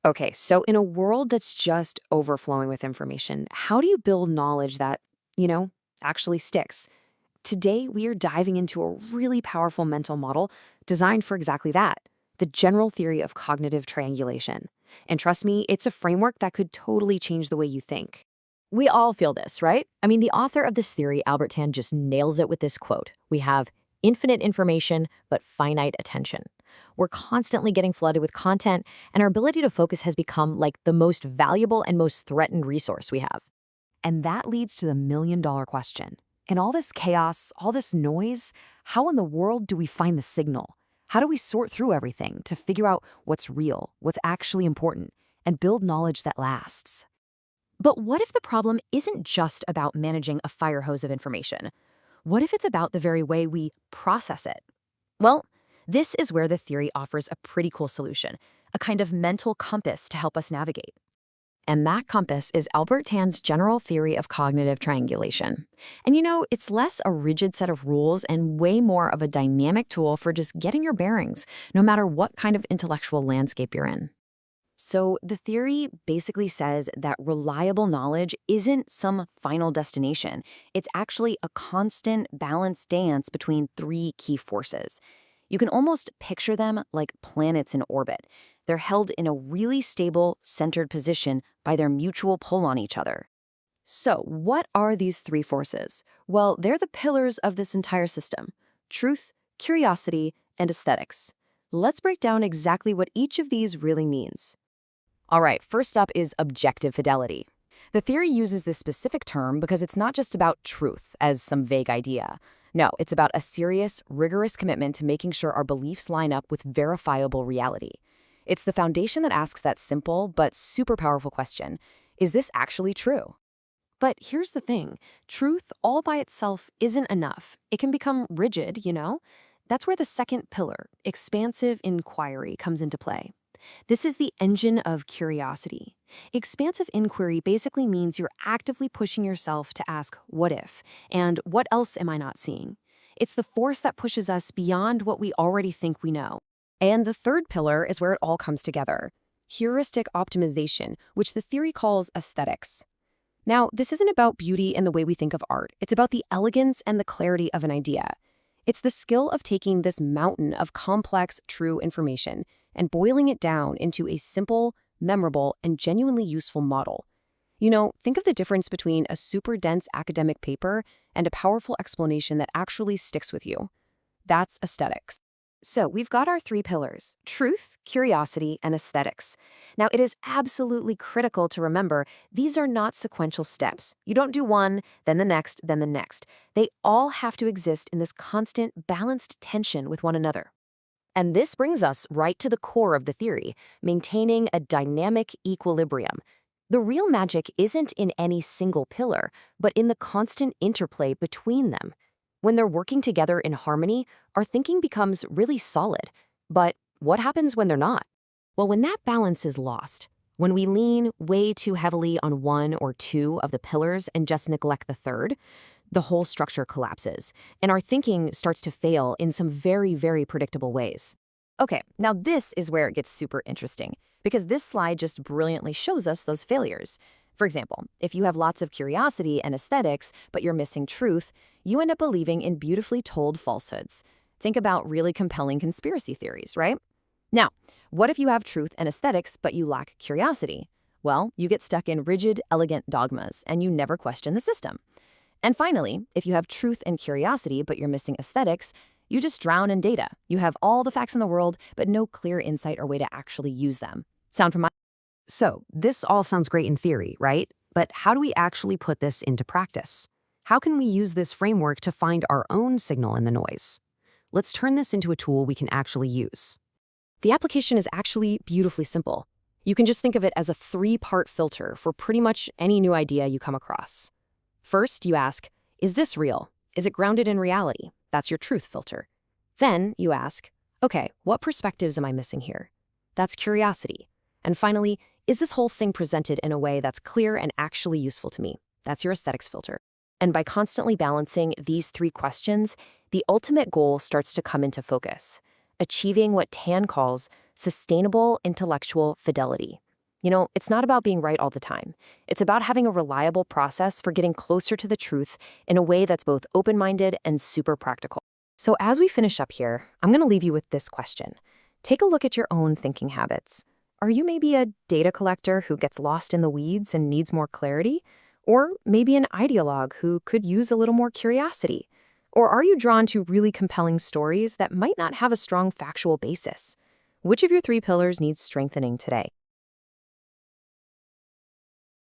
Okay, so in a world that's just overflowing with information, how do you build knowledge that, you know, actually sticks? Today, we are diving into a really powerful mental model designed for exactly that, the general theory of cognitive triangulation. And trust me, it's a framework that could totally change the way you think. We all feel this, right? I mean, the author of this theory, Albert Tan, just nails it with this quote. We have infinite information, but finite attention. We're constantly getting flooded with content, and our ability to focus has become like the most valuable and most threatened resource we have. And that leads to the million-dollar question. In all this chaos, all this noise, how in the world do we find the signal? How do we sort through everything to figure out what's real, what's actually important, and build knowledge that lasts? But what if the problem isn't just about managing a fire hose of information? What if it's about the very way we process it? Well, this is where the theory offers a pretty cool solution, a kind of mental compass to help us navigate. And that compass is Albert Tan's general theory of cognitive triangulation. And it's less a rigid set of rules and way more of a dynamic tool for just getting your bearings, no matter what kind of intellectual landscape you're in. So the theory basically says that reliable knowledge isn't some final destination. It's actually a constant balanced dance between three key forces. You can almost picture them like planets in orbit. They're held in a really stable, centered position by their mutual pull on each other. So what are these three forces? Well, they're the pillars of this entire system: truth, curiosity, and aesthetics. Let's break down exactly what each of these really means. All right, first up is objective fidelity. The theory uses this specific term because it's not just about truth as some vague idea. No, it's about a serious, rigorous commitment to making sure our beliefs line up with verifiable reality. It's the foundation that asks that simple but super powerful question: is this actually true? But here's the thing, truth all by itself isn't enough. It can become rigid. That's where the second pillar, expansive inquiry, comes into play. This is the engine of curiosity. Expansive inquiry basically means you're actively pushing yourself to ask, what if? And what else am I not seeing? It's the force that pushes us beyond what we already think we know. And the third pillar is where it all comes together: heuristic optimization, which the theory calls aesthetics. Now, this isn't about beauty in the way we think of art. It's about the elegance and the clarity of an idea. It's the skill of taking this mountain of complex, true information and boiling it down into a simple, memorable, and genuinely useful model. Think of the difference between a super dense academic paper and a powerful explanation that actually sticks with you. That's aesthetics. So we've got our three pillars: truth, curiosity, and aesthetics. Now, it is absolutely critical to remember these are not sequential steps. You don't do one, then the next, then the next. They all have to exist in this constant, balanced tension with one another. And this brings us right to the core of the theory: maintaining a dynamic equilibrium. The real magic isn't in any single pillar, but in the constant interplay between them. When they're working together in harmony, our thinking becomes really solid. But what happens when they're not? Well, when that balance is lost, when we lean way too heavily on one or two of the pillars and just neglect the third, the whole structure collapses, and our thinking starts to fail in some very, very predictable ways. Okay, now this is where it gets super interesting, because this slide just brilliantly shows us those failures. For example, if you have lots of curiosity and aesthetics, but you're missing truth, you end up believing in beautifully told falsehoods. Think about really compelling conspiracy theories, right? Now, what if you have truth and aesthetics, but you lack curiosity? Well, you get stuck in rigid, elegant dogmas, and you never question the system. And finally, if you have truth and curiosity, but you're missing aesthetics, you just drown in data. You have all the facts in the world, but no clear insight or way to actually use them. Sound familiar? So, this all sounds great in theory, right? But how do we actually put this into practice? How can we use this framework to find our own signal in the noise? Let's turn this into a tool we can actually use. The application is actually beautifully simple. You can just think of it as a three-part filter for pretty much any new idea you come across. First, you ask, is this real? Is it grounded in reality? That's your truth filter. Then you ask, okay, what perspectives am I missing here? That's curiosity. And finally, is this whole thing presented in a way that's clear and actually useful to me? That's your aesthetics filter. And by constantly balancing these three questions, the ultimate goal starts to come into focus: achieving what Tan calls sustainable intellectual fidelity. It's not about being right all the time. It's about having a reliable process for getting closer to the truth in a way that's both open-minded and super practical. So as we finish up here, I'm going to leave you with this question. Take a look at your own thinking habits. Are you maybe a data collector who gets lost in the weeds and needs more clarity? Or maybe an ideologue who could use a little more curiosity? Or are you drawn to really compelling stories that might not have a strong factual basis? Which of your three pillars needs strengthening today?